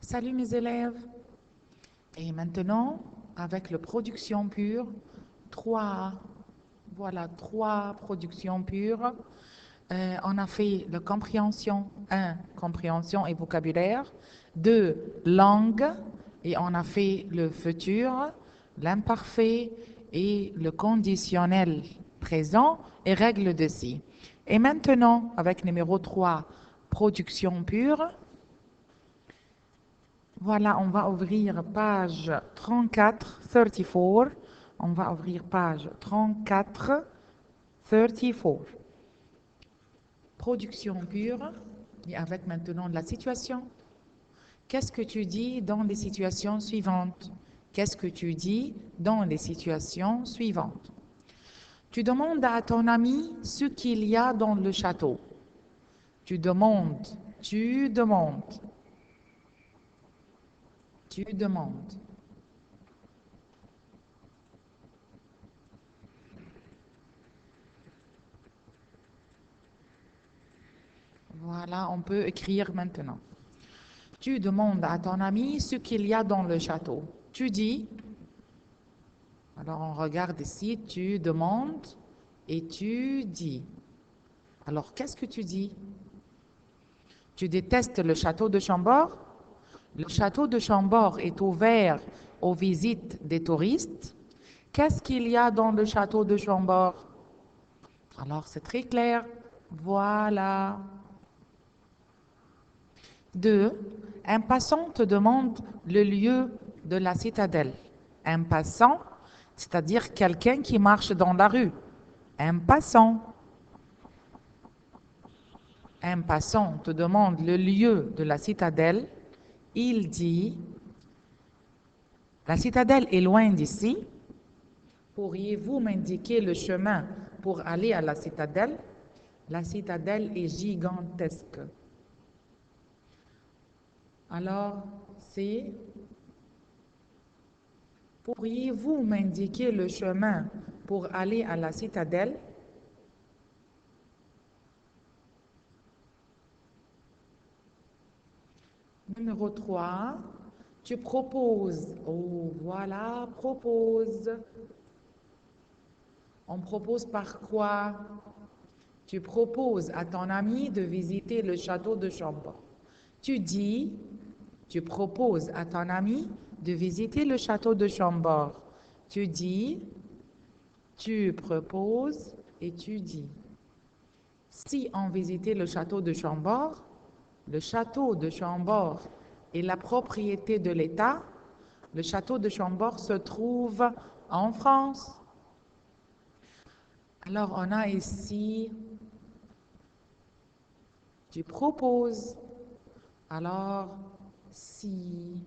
Salut mes élèves. Et maintenant, avec la production pure, trois, voilà, trois productions pures. On a fait la compréhension, compréhension et vocabulaire, 2, langue, et on a fait le futur, l'imparfait et le conditionnel présent et règles de si. Et maintenant, avec numéro 3, production pure, voilà, on va ouvrir page 34, 34. On va ouvrir page 34, 34. Production pure, et avec maintenant la situation. Qu'est-ce que tu dis dans les situations suivantes? Qu'est-ce que tu dis dans les situations suivantes? Tu demandes à ton ami ce qu'il y a dans le château. Tu demandes, tu demandes, tu demandes. Voilà, on peut écrire maintenant. Tu demandes à ton ami ce qu'il y a dans le château. Tu dis, alors on regarde ici, tu demandes et tu dis. Alors qu'est-ce que tu dis? Tu détestes le château de Chambord? Le château de Chambord est ouvert aux visites des touristes. Qu'est-ce qu'il y a dans le château de Chambord? Alors c'est très clair. Voilà. 2. Un passant te demande le lieu de la citadelle. Un passant, c'est-à-dire quelqu'un qui marche dans la rue. Un passant. Un passant te demande le lieu de la citadelle. Il dit, la citadelle est loin d'ici. Pourriez-vous m'indiquer le chemin pour aller à la citadelle? La citadelle est gigantesque. Alors, c'est pourriez-vous m'indiquer le chemin pour aller à la citadelle? Numéro 3, tu proposes. Oh, voilà, propose. On propose par quoi? Tu proposes à ton ami de visiter le château de Chambord. Tu dis, tu proposes à ton ami de visiter le château de Chambord. Tu dis, tu proposes et tu dis. Si on visitait le château de Chambord est la propriété de l'État. Le château de Chambord se trouve en France. Alors, on a ici, tu proposes. Alors, si,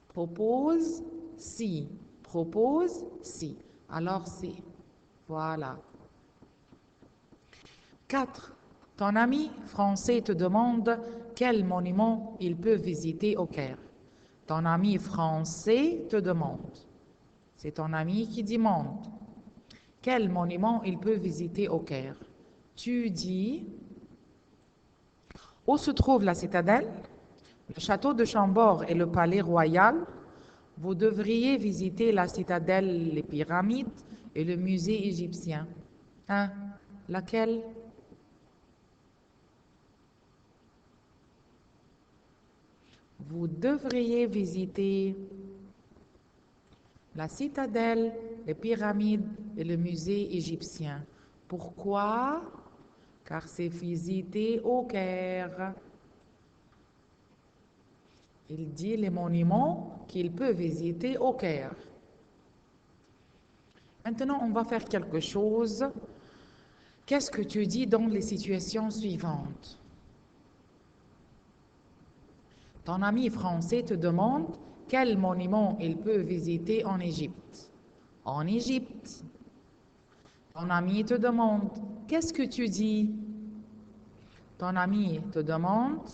propose, si, propose, si. Alors, si. Voilà. 4. Ton ami français te demande quel monument il peut visiter au Caire. Ton ami français te demande. C'est ton ami qui demande. Quel monument il peut visiter au Caire? Tu dis, où se trouve la citadelle? Le château de Chambord et le palais royal. Vous devriez visiter la citadelle, les pyramides et le musée égyptien. Hein? Laquelle? Vous devriez visiter la citadelle, les pyramides et le musée égyptien. Pourquoi? Car c'est visité au Caire. Il dit les monuments qu'il peut visiter au Caire. Maintenant, on va faire quelque chose. Qu'est-ce que tu dis dans les situations suivantes? Ton ami français te demande quel monument il peut visiter en Égypte. En Égypte. Ton ami te demande, qu'est-ce que tu dis? Ton ami te demande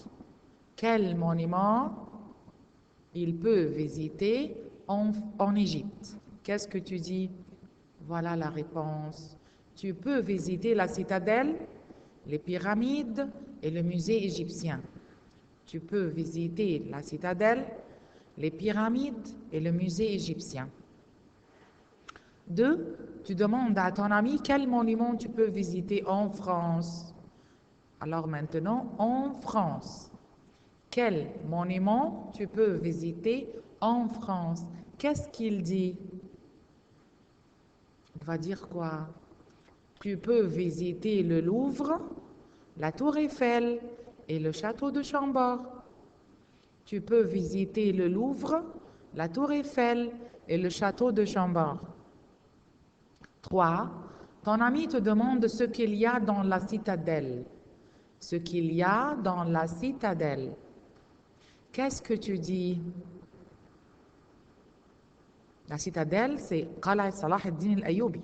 quel monument il peut visiter en Égypte. Qu'est-ce que tu dis? Voilà la réponse. Tu peux visiter la citadelle, les pyramides et le musée égyptien. Tu peux visiter la citadelle, les pyramides et le musée égyptien. 2. Tu demandes à ton ami quel monument tu peux visiter en France. Alors maintenant, en France. Quel monument tu peux visiter en France? Qu'est-ce qu'il dit? Il va dire quoi? Tu peux visiter le Louvre, la Tour Eiffel et le château de Chambord. Tu peux visiter le Louvre, la Tour Eiffel et le château de Chambord. 3. Ton ami te demande ce qu'il y a dans la citadelle. Ce qu'il y a dans la citadelle. Qu'est-ce que tu dis? La citadelle, c'est Qal'a Salah ad-Din al-Ayyubi.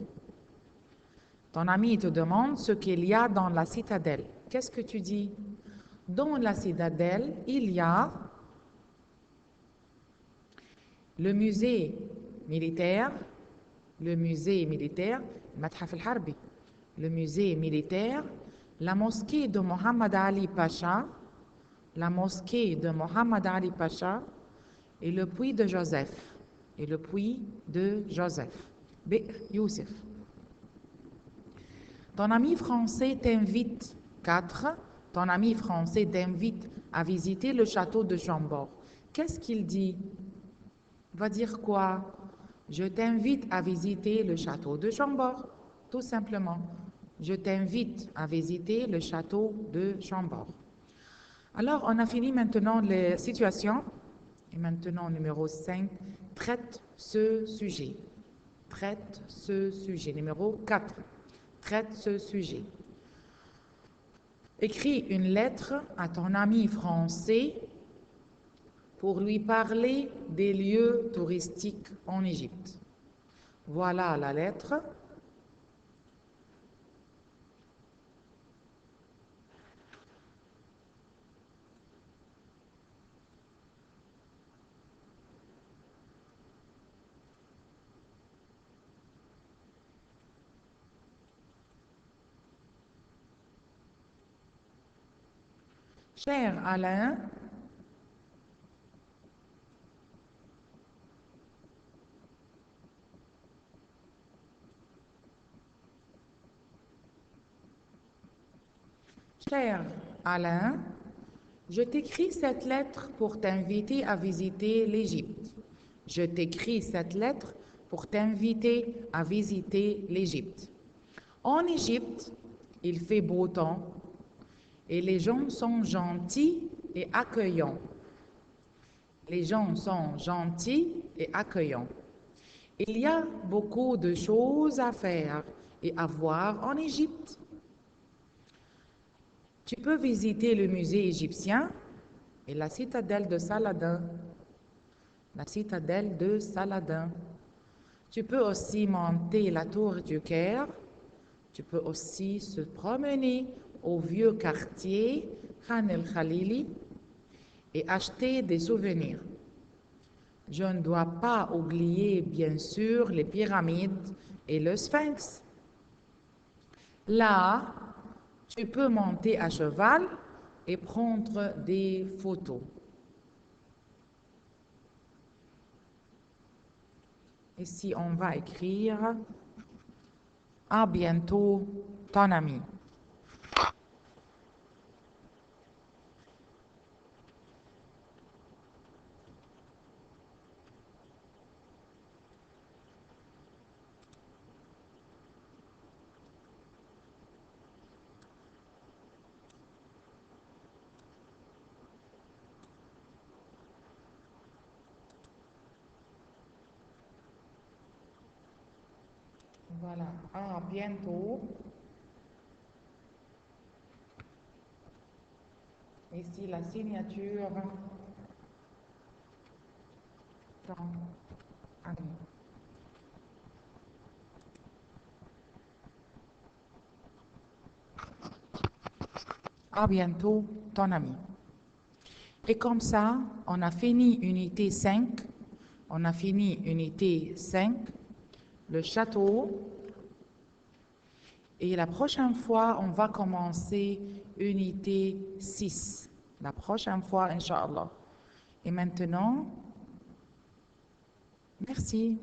Ton ami te demande ce qu'il y a dans la citadelle. Qu'est-ce que tu dis? Dans la citadelle, il y a le musée militaire, Mathaf al-Harbi, le musée militaire, la mosquée de Mohammed Ali Pacha, et le puits de Joseph. Bi'r Youssef. Ton ami français t'invite, 4. Ton ami français t'invite à visiter le château de Chambord. Qu'est-ce qu'il dit? Il va dire quoi? Je t'invite à visiter le château de Chambord, tout simplement. Je t'invite à visiter le château de Chambord. Alors, on a fini maintenant les situations. Et maintenant, numéro 5, traite ce sujet. Numéro 4, traite ce sujet. Écris une lettre à ton ami français pour lui parler des lieux touristiques en Égypte. Voilà la lettre. Cher Alain, je t'écris cette lettre pour t'inviter à visiter l'Égypte. En Égypte, il fait beau temps et les gens sont gentils et accueillants. Il y a beaucoup de choses à faire et à voir en Égypte. Tu peux visiter le musée égyptien et la citadelle de Saladin. Tu peux aussi monter la tour du Caire. Tu peux aussi se promener au vieux quartier Khan el-Khalili et acheter des souvenirs. Je ne dois pas oublier, bien sûr, les pyramides et le Sphinx. Là, tu peux monter à cheval et prendre des photos. Ici, on va écrire « À bientôt, ton ami ». Voilà, à bientôt. Ici la signature. À bientôt, ton ami. Et comme ça, on a fini unité 5. Le château. Et la prochaine fois, on va commencer unité 6. La prochaine fois, Inch'Allah. Et maintenant, merci.